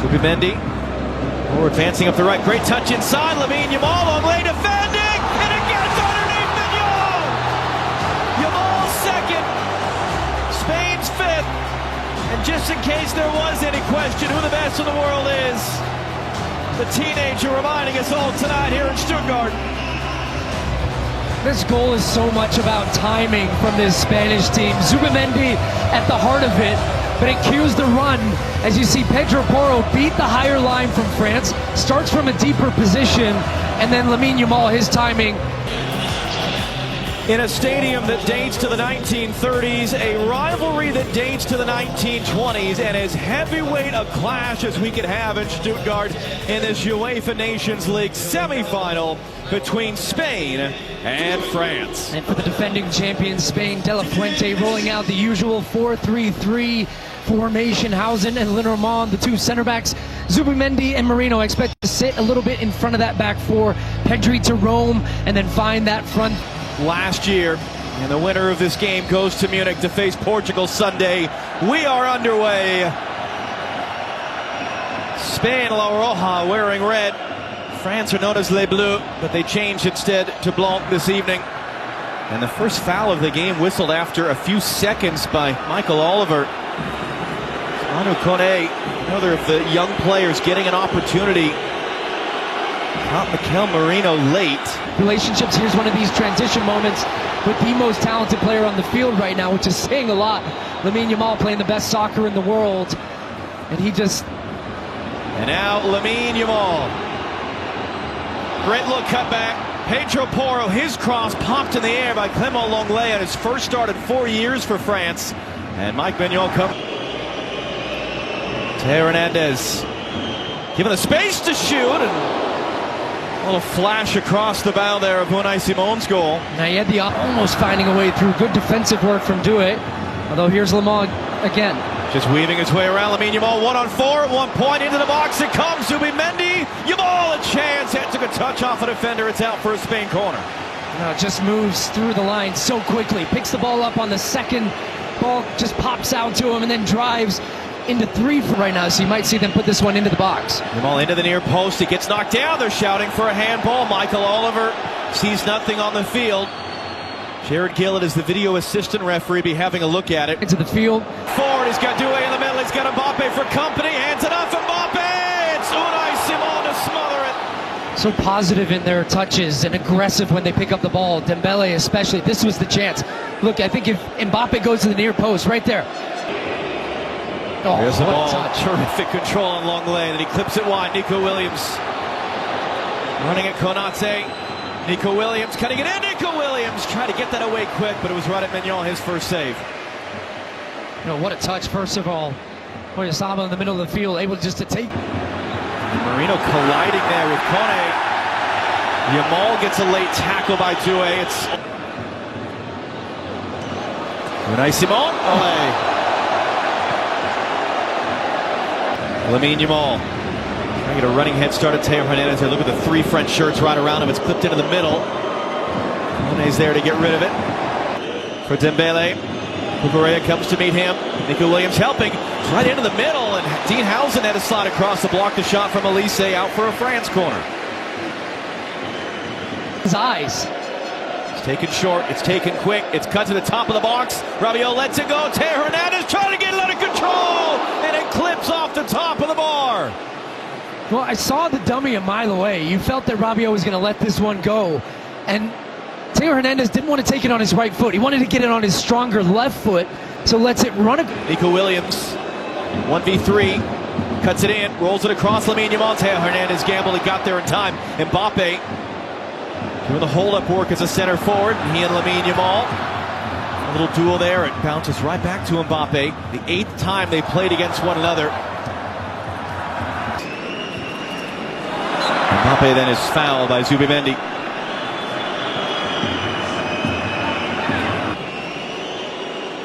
Zubimendi, advancing up the right, great touch inside, Yamal on lane defending, and it gets underneath Yamal! Yamal second, Spain's fifth, and just in case there was any question who the best in the world is, the teenager reminding us all tonight here in Stuttgart. This goal is so much about timing from this Spanish team. Zubimendi at the heart of it, but it cues the run as you see Pedro Porro beat the higher line from France, starts from a deeper position, and then Lamine Yamal, his timing. In a stadium that dates to the 1930s, a rivalry that dates to the 1920s, and as heavyweight a clash as we could have in Stuttgart in this UEFA Nations League semifinal between Spain and France. And for the defending champions, Spain, De La Fuente rolling out the usual 4-3-3 formation. Hausen and Lenormand, the two center backs. Zubimendi and Merino expect to sit a little bit in front of that back four. Pedri to roam and then find that front. Last year, and the winner of this game goes to Munich to face Portugal Sunday. We are underway. Spain, La Roja, wearing red. France are known as Les Bleus, but they changed instead to Blanc this evening. And the first foul of the game whistled after a few seconds by Michael Oliver. Manu Kone, another of the young players getting an opportunity. Caught Mikel Merino late. Relationships, here's one of these transition moments with the most talented player on the field right now, which is saying a lot. Lamine Yamal playing the best soccer in the world, and he just... And now Lamine Yamal. Great look, cut back. Pedro Porro, his cross popped in the air by Clément Lenglet at his first start in 4 years for France. And Mike Maignan comes. Teo Hernandez given the space to shoot, and a little flash across the bow there of Unai Simon's goal. Now he had the almost finding a way through. Good defensive work from Doué. Although here's Lamont again. Just weaving his way around. Lamine Yamal 1-on-4 at one point. Into the box it comes. Zubimendi. Yamal a chance. That took a touch off a defender. It's out for a Spain corner. No, it just moves through the line so quickly. Picks the ball up on the second. Ball just pops out to him and then drives into three for right now, so you might see them put this one into the box. Yamal into the near post. It gets knocked down. They're shouting for a handball. Michael Oliver sees nothing on the field. Jared Gillett is the video assistant referee, be having a look at it. Into the field. Forward, he's got Doué in the middle. He's got Mbappé for company. Hands it off Mbappé. It's Unai Simon to smother it. So positive in their touches and aggressive when they pick up the ball. Dembele especially. This was the chance. Look, I think if Mbappé goes to the near post, right there. Oh, here's the ball. Touch. Terrific control on Lenglet, and he clips it wide. Nico Williams running at Konate. Nico Williams cutting it in. Nico Williams trying to get that away quick, but it was right at Maignan, his first save. You know, what a touch, first of all. Oyasama in the middle of the field, able just to take. Merino colliding there with Kone. Yamal gets a late tackle by Doué. It's Unai Simon. Olé. Lamine Yamal trying to get a running head start at Teo Hernandez. Look at the three French shirts right around him. It's clipped into the middle. Kone's there to get rid of it. For Dembele. Cucurella comes to meet him. Nico Williams helping. It's right into the middle, and Dean Hausen had a slide across to block the shot from Elise, out for a France corner. His eyes. It's taken short. It's taken quick. It's cut to the top of the box. Rabiot lets it go. Teo Hernandez trying to get it under control, and it clips off the top of the bar. Well, I saw the dummy a mile away. You felt that Rabiot was going to let this one go, and Teo Hernandez didn't want to take it on his right foot. He wanted to get it on his stronger left foot, so lets it run. Nico Williams, 1v3, cuts it in, rolls it across Lamine Yamal. Teo Hernandez gambled, he got there in time. Mbappé doing the hold-up work as a center forward. He and Lamine Yamal, a little duel there. It bounces right back to Mbappé. The 8th time they played against one another. Mbappé then is fouled by Zubimendi.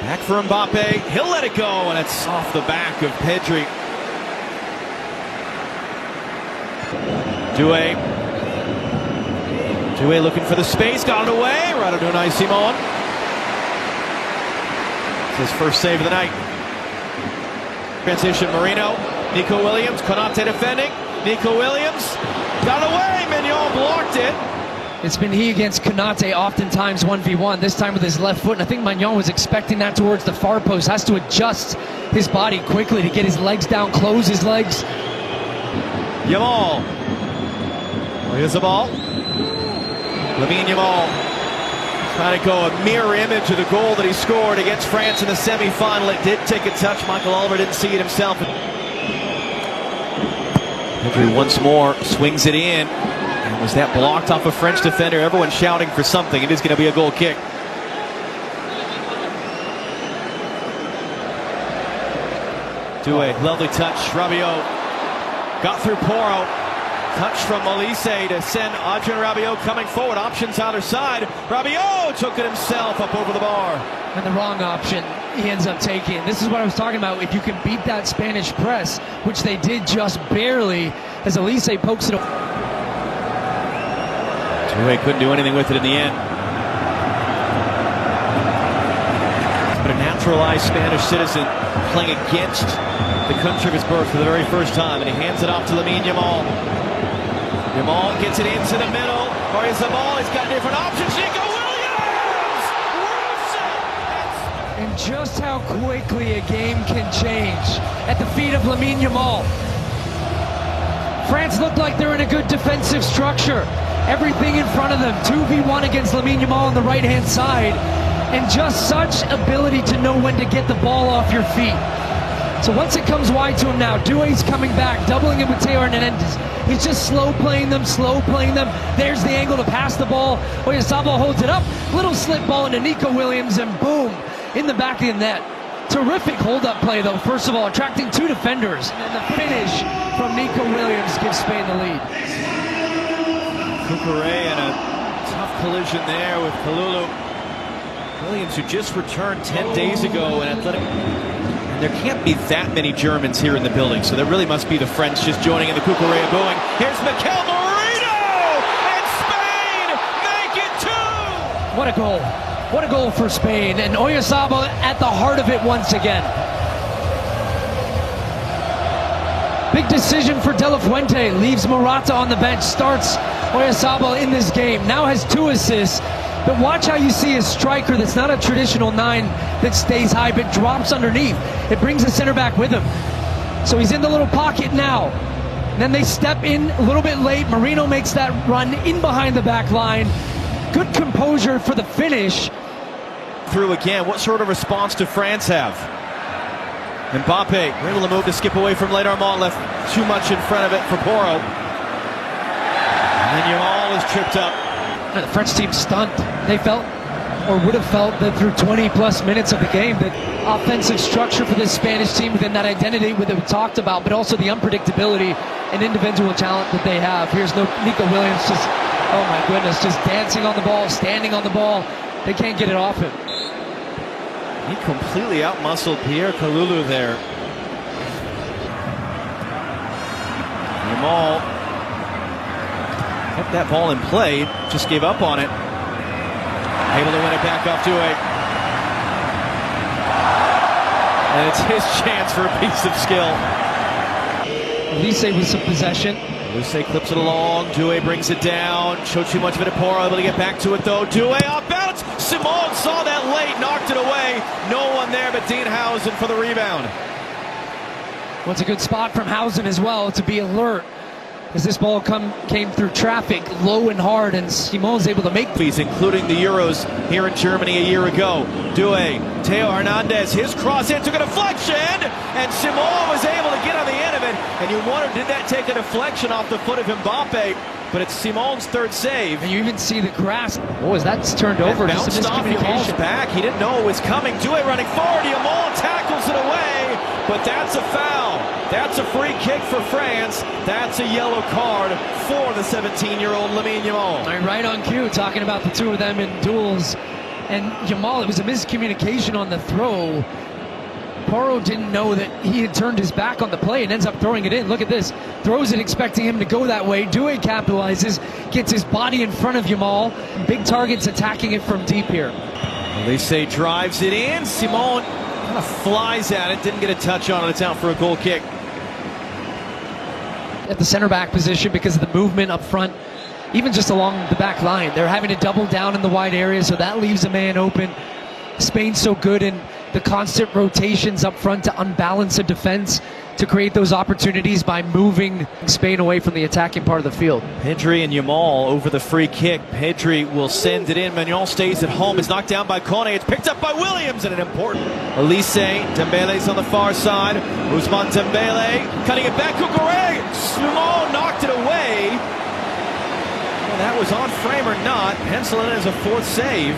Back for Mbappé. He'll let it go, and it's off the back of Pedri. Doué looking for the space, got it away. Right to Unai Simon. It's his first save of the night. Transition, Merino. Nico Williams, Konate defending. Nico Williams got away. Mignon blocked it. It's been he against Konate oftentimes 1v1, this time with his left foot, and I think Mignon was expecting that towards the far post. Has to adjust his body quickly to get his legs down, close his legs. Yamal. Here's the ball. Yamal trying to go a mirror image of the goal that he scored against France in the semi-final. It did take a touch. Michael Oliver didn't see it himself. Pedri once more swings it in. And was that blocked off a French defender? Everyone shouting for something. It is going to be a goal kick. Doué, lovely touch. Rabiot got through Porro. Touch from Molise to send Adrien Rabiot coming forward. Options either side. Rabiot took it himself up over the bar. And the wrong option he ends up taking. This is what I was talking about. If you can beat that Spanish press, which they did just barely, as Olise pokes it. Doué couldn't do anything with it in the end. But a naturalized Spanish citizen playing against the country of his birth for the very first time, and he hands it off to Lamine Yamal. Yamal gets it into the middle. Or is the ball? He's got different options. Nico Williams! And just how quickly a game can change at the feet of Lamine Yamal. France looked like they're in a good defensive structure. Everything in front of them. 2v1 against Lamine Yamal on the right-hand side. And just such ability to know when to get the ball off your feet. So once it comes wide to him now, Doué's coming back, doubling him with Theo Hernandez. He's just slow playing them. There's the angle to pass the ball. Oyarzabal holds it up. Little slip ball into Nico Williams, and boom, in the back of the net. Terrific hold-up play, though. First of all, attracting two defenders. And the finish from Nico Williams gives Spain the lead. Cucurella in a tough collision there with Kalulu. Williams, who just returned 10 days ago in Athletic. There can't be that many Germans here in the building, so there really must be the French just joining in the Cucurella booing. Here's Mikel Merino, and Spain make it 2! What a goal. What a goal for Spain, and Oyarzabal at the heart of it once again. Big decision for De La Fuente, leaves Morata on the bench, starts Oyarzabal in this game, now has 2 assists. But watch how you see a striker that's not a traditional 9 that stays high but drops underneath. It brings the center back with him. So he's in the little pocket now. And then they step in a little bit late. Merino makes that run in behind the back line. Good composure for the finish. Through again, what sort of response do France have? Mbappé able to move to skip away from Armand, left too much in front of it for Porro. And then Yamal is tripped up. The French team stunned. They felt, or would have felt, that through 20-plus minutes of the game, that offensive structure for this Spanish team within that identity that we talked about, but also the unpredictability and individual talent that they have. Here's Nico Williams just, oh my goodness, just dancing on the ball, standing on the ball. They can't get it off him. He completely outmuscled Pierre Kalulu there. Yamal kept that ball in play, just gave up on it. Able to win it back off Doué. And it's his chance for a piece of skill. Olise with some possession. Olise clips it along. Doué brings it down. Showed too much of it to Porro. Able to get back to it though. Doué off balance. Simon saw that late, knocked it away. No one there but Dean Housen for the rebound. Well, it's a good spot from Housen as well to be alert, as this ball came through traffic low and hard, and Simon's able to make these, including the Euros here in Germany a year ago. Doué, Theo Hernandez, his cross in, took a deflection, and Simon was able to get on the end of it. And you wonder, did that take a deflection off the foot of Mbappé? But it's Simon's third save. And you even see the grass. Oh, as that's turned over, just a miscommunication. Yamal's back. He didn't know it was coming. Doué running forward. Yamal tackles it away, but that's a foul. That's a free kick for France. That's a yellow card for the 17-year-old Lamine Yamal. Right on cue, talking about the two of them in duels. And Yamal, it was a miscommunication on the throw. Porro didn't know that he had turned his back on the play and ends up throwing it in. Look at this. Throws it expecting him to go that way. Doué capitalizes, gets his body in front of Yamal. Big targets attacking it from deep here. Olise drives it in. Simon kind of flies at it. Didn't get a touch on it. It's out for a goal kick. at the center back position because of the movement up front, even just along the back line. They're having to double down in the wide area, so that leaves a man open. Spain's so good in the constant rotations up front to unbalance a defense, to create those opportunities by moving Spain away from the attacking part of the field. Pedri and Yamal over the free kick. Pedri will send it in. Manuel stays at home. It's knocked down by Kone. It's picked up by Williams, and an important Elise. Dembele's on the far side. Ousmane Dembele cutting it back. Cucurella. Yamal knocked it away. Well, that was on frame or not. Pencil in as a fourth save.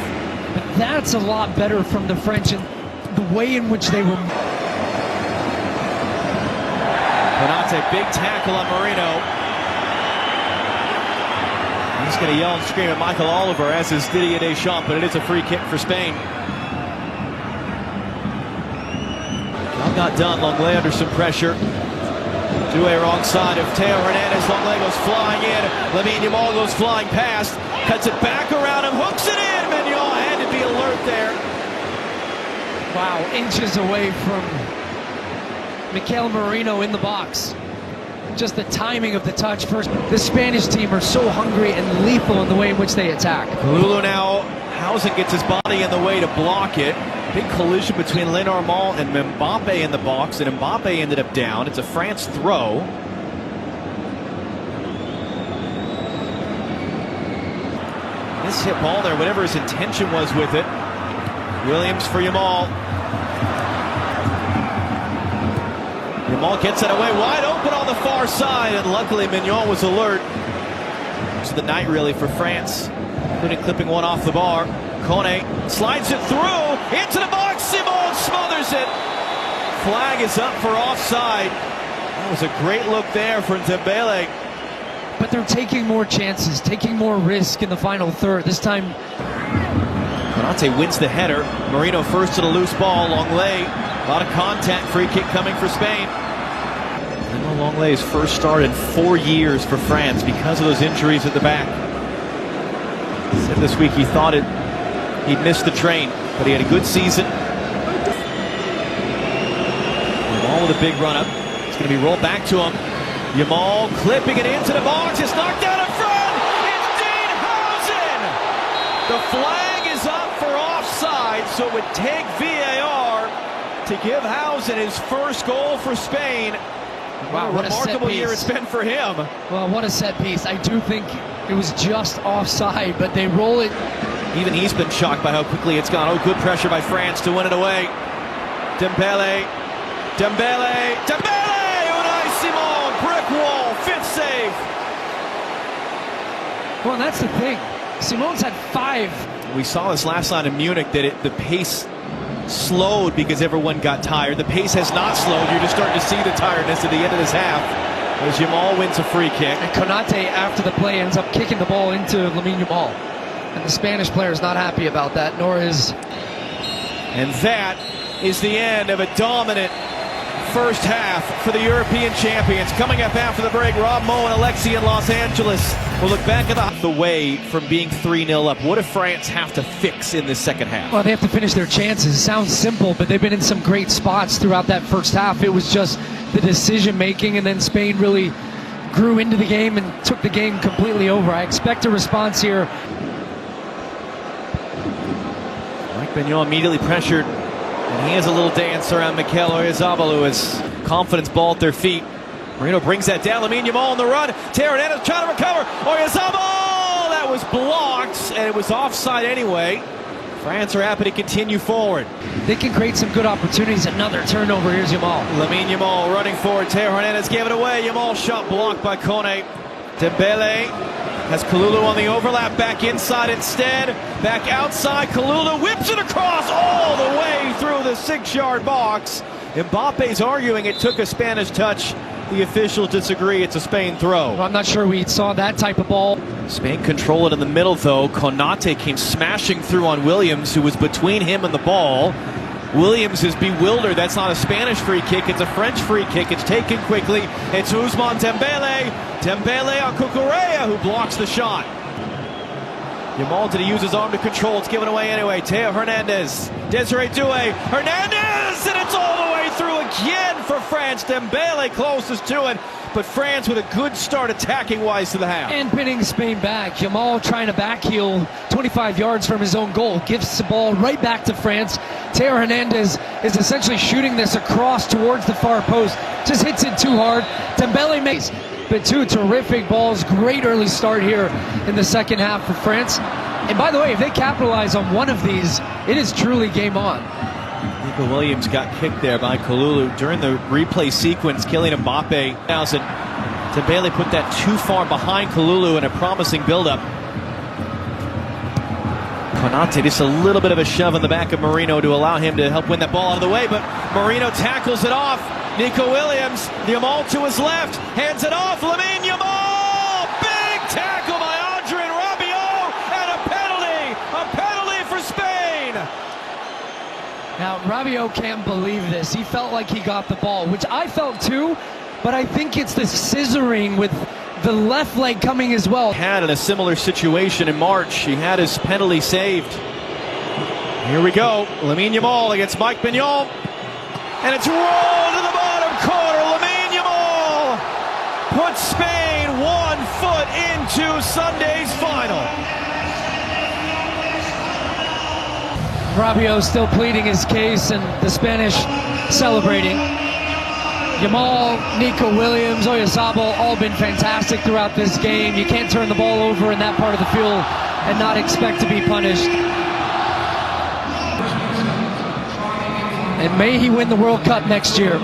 But that's a lot better from the French and the way in which they were. Konate, big tackle on Marino. He's going to yell and scream at Michael Oliver, as is Didier Deschamps, but it is a free kick for Spain. Job not done. Longley under some pressure. Doué wrong side of Theo Hernandez. Longley goes flying in. Lamine Yamal goes flying past. Cuts it back around him. Hooks it in. Mignon had to be alert there. Wow, inches away from Mikel Merino in the box. Just the timing of the touch first. The Spanish team are so hungry and lethal in the way in which they attack. Lulu now, Housen gets his body in the way to block it. Big collision between Lenormand and Mbappé in the box, and Mbappé ended up down. It's a France throw. This hit ball there, whatever his intention was with it. Williams for Yamal. Yamal gets it away wide open on the far side, and luckily Mignon was alert. It's the night really for France, including clipping one off the bar. Kone slides it through into the box. Simon smothers it. Flag is up for offside. That was a great look there for Dembele. But they're taking more chances, taking more risk in the final third. This time Konate wins the header. Marino first to the loose ball. Longley, a lot of contact. Free kick coming for Spain. Longley's first start in 4 years for France because of those injuries at the back. He said this week he thought he'd missed the train, but he had a good season. Yamal with a big run up. It's going to be rolled back to him. Yamal clipping it into the box. It's knocked out in front. It's Dean Housen. The flag is up for offside, so it would take VAR to give Housen his first goal for Spain. Wow, what a remarkable year it's been for him. Well, what a set piece. I do think it was just offside, but they roll it. Even he's been shocked by how quickly it's gone. Oh, good pressure by France to win it away. Dembele. Unai Simon, brick wall, fifth save. Well, and that's the thing. Simon's had 5. We saw this last night in Munich that the pace slowed because everyone got tired. The pace has not slowed. You're just starting to see the tiredness at the end of this half as Yamal wins a free kick. And Konate, after the play, ends up kicking the ball into Lamine Yamal. And the Spanish player is not happy about that, nor is. And that is the end of a dominant first half for the European champions. Coming up after the break, Rob Moe and Alexi in Los Angeles. We'll look back at the way from being 3-0 up. What do France have to fix in this second half? Well, they have to finish their chances. It sounds simple, but they've been in some great spots throughout that first half. It was just the decision making, and then Spain really grew into the game and took the game completely over. I expect a response here. Mike Mignon immediately pressured, and he has a little dance around Mikel Oyarzabal, as confidence ball at their feet. Marino brings that down. Lamine Yamal on the run. Theo Hernandez trying to recover. Oyarzabal! That was blocked, and it was offside anyway. France are happy to continue forward. They can create some good opportunities. Another turnover. Here's Yamal. Lamine Yamal running forward. Theo Hernandez gave it away. Yamal shot blocked by Kone. Dembele has Kalulu on the overlap. Back inside instead. Back outside. Kalulu whips it across all the way through the 6-yard box. Mbappe's arguing it took a Spanish touch. The officials disagree. It's a Spain throw. Well, I'm not sure we saw that type of ball. Spain control it in the middle, though. Konate came smashing through on Williams, who was between him and the ball. Williams is bewildered. That's not a Spanish free kick. It's a French free kick. It's taken quickly. It's Ousmane Dembele. Dembele on Cucurella, who blocks the shot. Yamal, did he use his arm to control? It's given away anyway. Theo Hernandez. Desiree Doué. Hernandez! And it's all the way through again for France. Dembele closest to it. but France with a good start attacking-wise to the half. And pinning Spain back. Yamal trying to backheel 25 yards from his own goal. Gives the ball right back to France. Theo Hernandez is essentially shooting this across towards the far post. Just hits it too hard. Dembele makes but two terrific balls. Great early start here in the second half for France. And by the way, if they capitalize on one of these, it is truly game on. Nico Williams got kicked there by Kalulu. During the replay sequence, Kylian Mbappé, Dembele put that too far behind Kalulu in a promising build-up. Konate just a little bit of a shove in the back of Marino to allow him to help win that ball out of the way, but Marino tackles it off. Nico Williams, Yamal to his left, hands it off, Lamine Yamal! Big tackle by Adrien Rabiot, and a penalty for Spain! Now, Rabiot can't believe this. He felt like he got the ball, which I felt too, but I think it's the scissoring with the left leg coming as well. Had in a similar situation in March. He had his penalty saved. Here we go. Lamine Yamal against Mike Mignon. And it's rolled to the bottom corner. Lamine Yamal puts Spain 1 foot into Sunday's final. Rabiot still pleading his case, and the Spanish celebrating. Yamal, Nico Williams, Oyarzabal, all been fantastic throughout this game. You can't turn the ball over in that part of the field and not expect to be punished. And may he win the World Cup next year.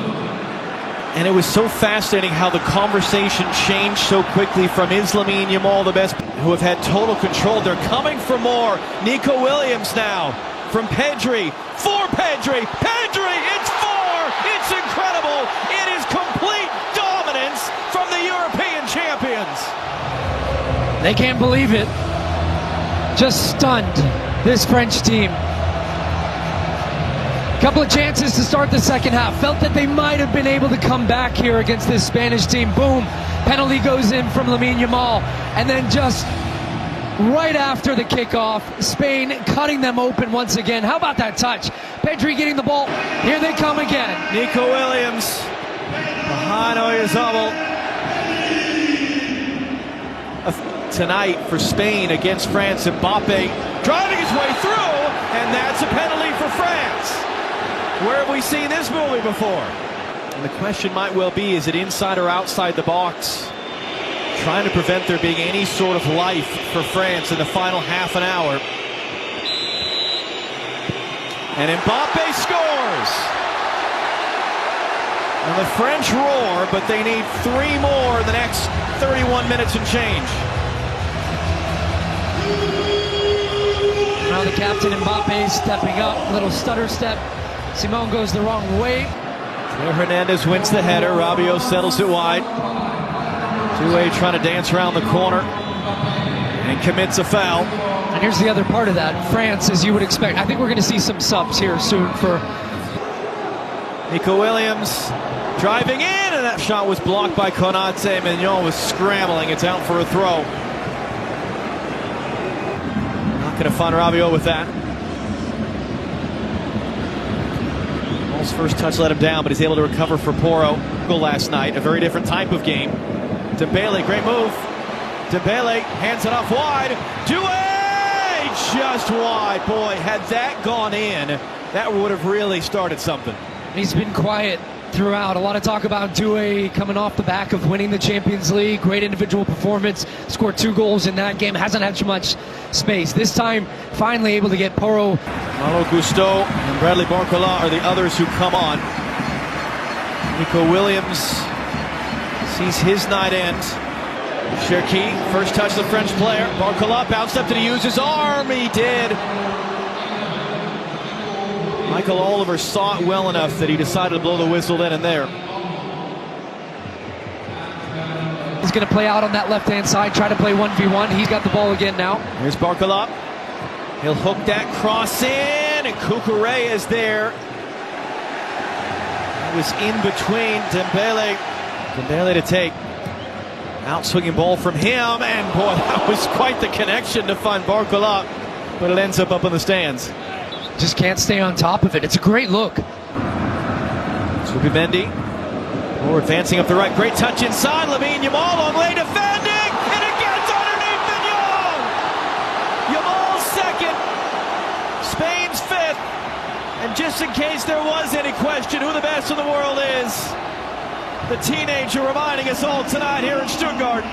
And it was so fascinating how the conversation changed so quickly from Lamine Yamal, the best, who have had total control. They're coming for more. Nico Williams now from Pedri, for Pedri, it's 4, it's incredible, it is complete dominance from the European champions. They can't believe it. Just stunned, this French team. Couple of chances to start the second half. Felt that they might have been able to come back here against this Spanish team. Boom, penalty goes in from Lamine Yamal. And then just right after the kickoff, Spain cutting them open once again. How about that touch? Pedri getting the ball. Here they come again. Nico Williams behind Oyarzabal. Tonight for Spain against France, Mbappé driving his way through, and that's a penalty for France. Where have we seen this movie before? And the question might well be, is it inside or outside the box? Trying to prevent there being any sort of life for France in the final half an hour. And Mbappé scores! And the French roar, but they need 3 more in the next 31 minutes and change. Now the captain Mbappé stepping up, little stutter step. Simon goes the wrong way. Theo Hernandez wins the header. Rabiot settles it wide. Two-way trying to dance around the corner and commits a foul. And here's the other part of that. France, as you would expect. I think we're going to see some subs here soon for Nico Williams driving in, and that shot was blocked by Konate. Mignon was scrambling. It's out for a throw. Not going to find Rabiot with that. His first touch let him down, but he's able to recover for Porro. Goal last night, a very different type of game. Dembele, great move. Dembele hands it off wide. Doué just wide. Boy, had that gone in, that would have really started something. He's been quiet throughout. A lot of talk about Doué coming off the back of winning the Champions League. Great individual performance. Scored 2 goals in that game. Hasn't had too much space. This time, finally able to get Porro. Malo Gusto and Bradley Barcola are the others who come on. Nico Williams sees his night end. Cherki, first touch of the French player. Barcola bounced up. Did he use his arm? He did. Michael Oliver saw it well enough that he decided to blow the whistle then and there. He's going to play out on that left-hand side, try to play 1v1. He's got the ball again now. Here's Barcola. He'll hook that cross in, and Cucurella is there. He was in between Dembele. Dembele to take. Out-swinging ball from him, and boy, that was quite the connection to find Barcola, but it ends up in the stands. Just can't stay on top of it. It's a great look. Zubimendi Or advancing up the right, great touch inside. Yamal, long way defending, and it gets underneath Mignon. Yamal second, Spain's fifth. And just in case there was any question who the best in the world is, the teenager reminding us all tonight here in Stuttgart.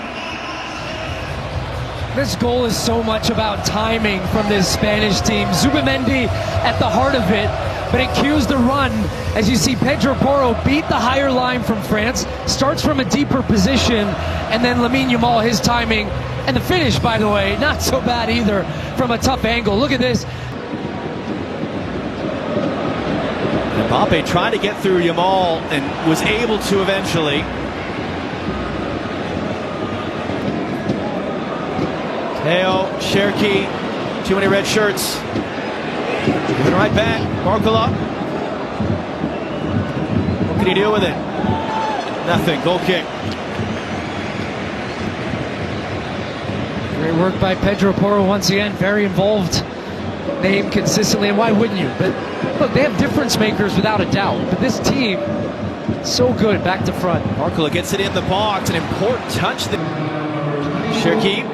This goal is so much about timing from this Spanish team. Zubimendi at the heart of it, but it cues the run as you see Pedro Porro beat the higher line from France, starts from a deeper position, and then Lamine Yamal, his timing, and the finish, by the way, not so bad either from a tough angle. Look at this. Mbappé tried to get through Yamal and was able to eventually. Teo, Cherki, too many red shirts. Giving right back, Barcola. What can he do with it? Nothing, goal kick. Great work by Pedro Porro once again, very involved name consistently, and why wouldn't you? But look, they have difference makers without a doubt, but this team, so good back to front. Barcola gets it in the box, an important touch. Cherki.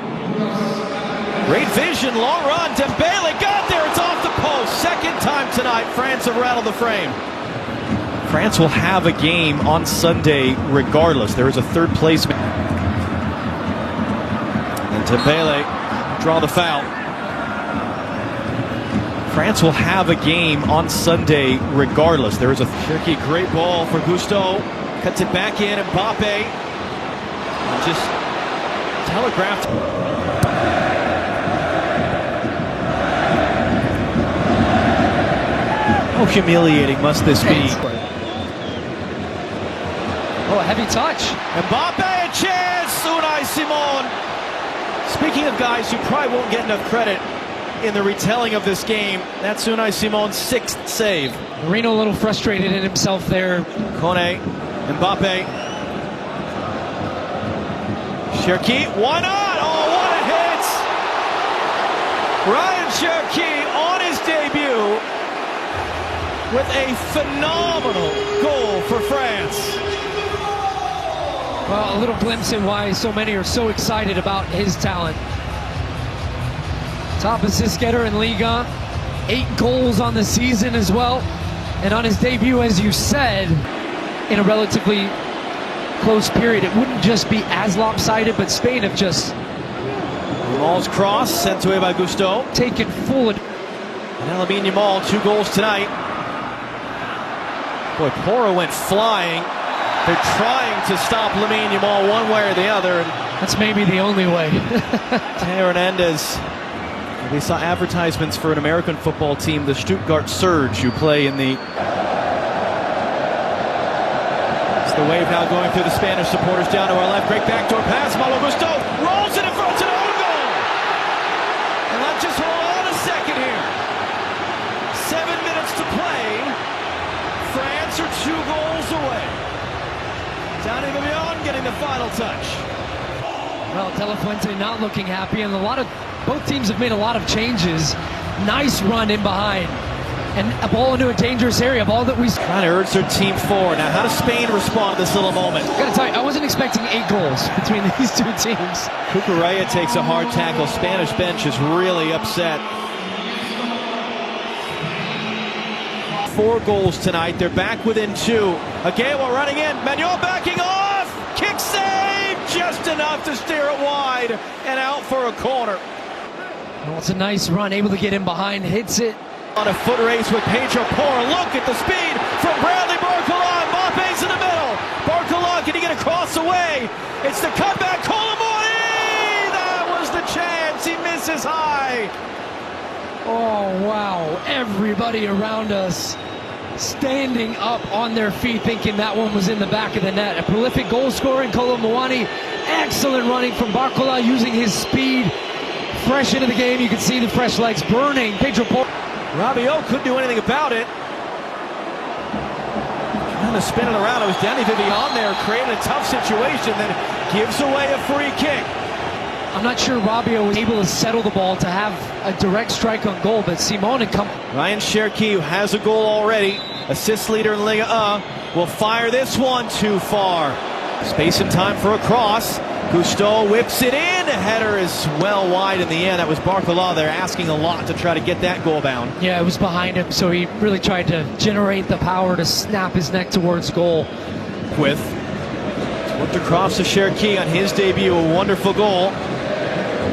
Great vision, long run, Dembele got there, it's off the post. Second time tonight, France have rattled the frame. France will have a game on Sunday regardless. There is a third placement. And Dembele draw the foul. France will have a game on Sunday regardless. There is a Cherki, great ball for Gusto. Cuts it back in, Mbappé. Just telegraphed. How humiliating must this be? Oh, a heavy touch. Mbappé, a chance! Unai Simon. Speaking of guys who probably won't get enough credit in the retelling of this game, that's Unai Simon's sixth save. Marino a little frustrated in himself there. Kone, Mbappé. Cherki, why not? Oh, what a hit! Ryan Cherki on his debut with a phenomenal goal for France. Well, a little glimpse in why so many are so excited about his talent. Top assist getter in Liga, 8 goals on the season as well. And on his debut, as you said, in a relatively close period, it wouldn't just be as lopsided, but Spain have just... Yamal's cross, sent away by Gusto. Taken full... And Lamine Yamal, 2 goals tonight. Boy, Porro went flying. They're trying to stop Lamine Yamal one way or the other. That's maybe the only way. Teo Hernandez. We saw advertisements for an American football team, the Stuttgart Surge, who play in the... It's the wave now going through the Spanish supporters down to our left. Great backdoor pass. Malo Gusto rolls it in front of an own goal. And let's just hold on a second here. 7 minutes to play. France are 2 goals away. Danny Vivian getting the final touch. Well, De La Fuente not looking happy, and both teams have made a lot of changes. Nice run in behind, and a ball into a dangerous area. Ball that we trying to urge their team forward. Now, how does Spain respond to this little moment? I gotta tell you, I wasn't expecting 8 goals between these 2 teams. Cucurella takes a hard tackle. Spanish bench is really upset. 4 goals tonight. They're back within 2. Again, we're running in. Manuel backing off. Kick save. Just enough to steer it wide and out for a corner. Well, it's a nice run. Able to get in behind. Hits it. On a foot race with Pedro Porro. Look at the speed from Bradley Barcola. Mbappe's in the middle. Barcola, can he get across the way? It's the cutback. Colomboigny! That was the chance. He misses high. Oh, wow. Everybody around us standing up on their feet, thinking that one was in the back of the net. A prolific goal scorer in Colomboigny. Excellent running from Barcola, using his speed. Fresh into the game. You can see the fresh legs burning. Pedro Porro. Rabiot couldn't do anything about it. Trying to spin it around. It was Danny Vivian there, creating a tough situation, then gives away a free kick. I'm not sure Rabiot was able to settle the ball to have a direct strike on goal, but Simon had come. Ryan Cherki, who has a goal already, assist leader in Liga 1. will fire this one too far. Space and time for a cross. Cousteau whips it in. The header is well wide in the end. That was Barcola there asking a lot to try to get that goal bound. Yeah, it was behind him, so he really tried to generate the power to snap his neck towards goal. With flipped across to Cherki on his debut, a wonderful goal.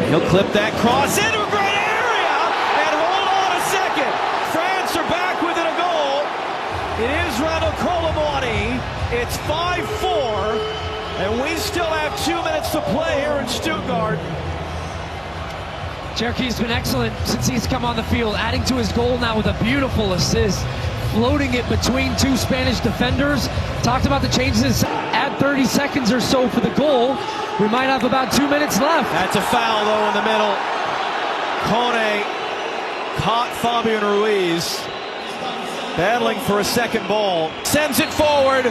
He'll clip that cross into a great area, and hold on a second. France are back within a goal. It is Randall Colomwani. It's 5-4, and we still have 2 minutes to play here in Stuttgart. Cherki's been excellent since he's come on the field, adding to his goal now with a beautiful assist, floating it between two Spanish defenders. Talked about the changes. Add 30 seconds or so for the goal. We might have about 2 minutes left. That's a foul, though, in the middle. Kone caught Fabian Ruiz, battling for a second ball. Sends it forward.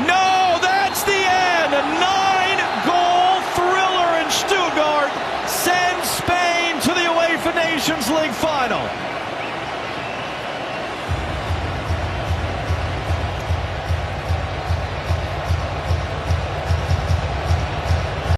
No, that's the end. A 9-goal thriller in Stuttgart sends Spain to the UEFA Nations League final.